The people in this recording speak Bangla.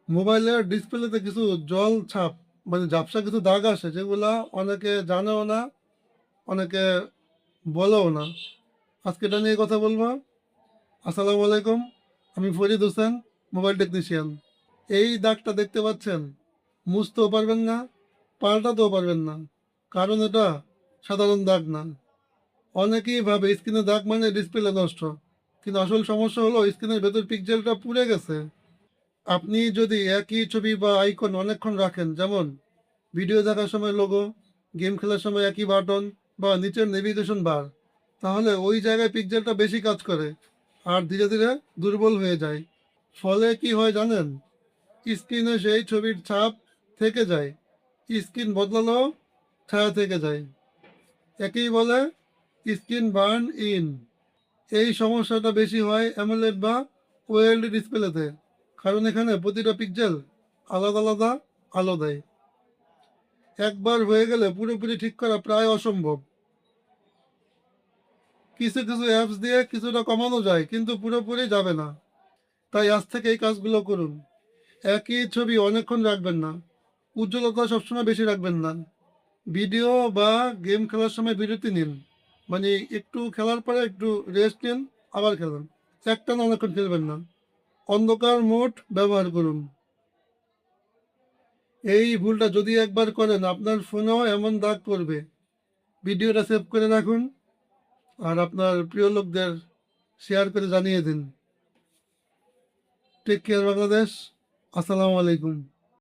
মোবাইলের ডিসপ্লেতে কিছু জল ছাপ মানে ঝাপসা কিছু দাগ আসে, যেগুলা অনেকে জানেও না, অনেকে বলেও না। আজকে এটা নিয়ে কথা বলবো। আসসালামু আলাইকুম, আমি ফরিদ হোসেন, মোবাইল টেকনিশিয়ান। এই দাগটা দেখতে পাচ্ছেন, মুছতেও পারবেন না, পাল্টাতেও পারবেন না, কারণ এটা সাধারণ দাগ না। অনেকেই ভাবে স্ক্রিনে দাগ মানে ডিসপ্লে নষ্ট, কিন্তু আসল সমস্যা হলো স্ক্রিনের ভেতর পিক্সেলটা পুড়ে গেছে। আপনি যদি একই ছবি বা আইকন অনেকক্ষণ রাখেন, যেমন ভিডিও দেখার সময় লোগো, গেম খেলার সময় একই বাটন বা নিচের নেভিগেশন বার, তাহলে ওই জায়গায় পিক্সেলটা বেশি কাজ করে আর ধীরে ধীরে দুর্বল হয়ে যায়। ফলে কি হয় জানেন, স্ক্রিনে সেই ছবির ছাপ থেকে যায়, স্ক্রিন বদলালেও ছায়া থেকে যায়। একেই বলে স্ক্রিন বার্ন ইন। এই সমস্যাটা বেশি হয় অ্যামোলেড বা ওএলইডি ডিসপ্লেতে, কারণ এখানে প্রতিটা পিক্সেল আলাদা আলাদা আলো দেয়। একবার হয়ে গেলে পুরোপুরি ঠিক করা প্রায় অসম্ভব। কিছু কিছু অ্যাপস দিয়ে কিছুটা কমানো যায়, কিন্তু পুরোপুরি যাবে না। তাই আজ থেকে এই কাজগুলো করুন। একই ছবি অনেকক্ষণ রাখবেন না, উজ্জ্বলতা সবসময় বেশি রাখবেন না, ভিডিও বা গেম খেলার সময় বিরতি নিন, মানে একটু খেলার পরে একটু রেস্ট নিন, আবার খেলুন। একটানা অনেকক্ষণ খেলবেন না। অন্ধকার মোড ব্যবহার করুন। এই ভুলটা যদি একবার করেন, আপনার ফোনেও এমন দাগ পড়বে। ভিডিওটা সেভ করে রাখুন আর আপনার প্রিয় লোকদের শেয়ার করে জানিয়ে দিন। Take care Bangladesh. আসসালামু আলাইকুম।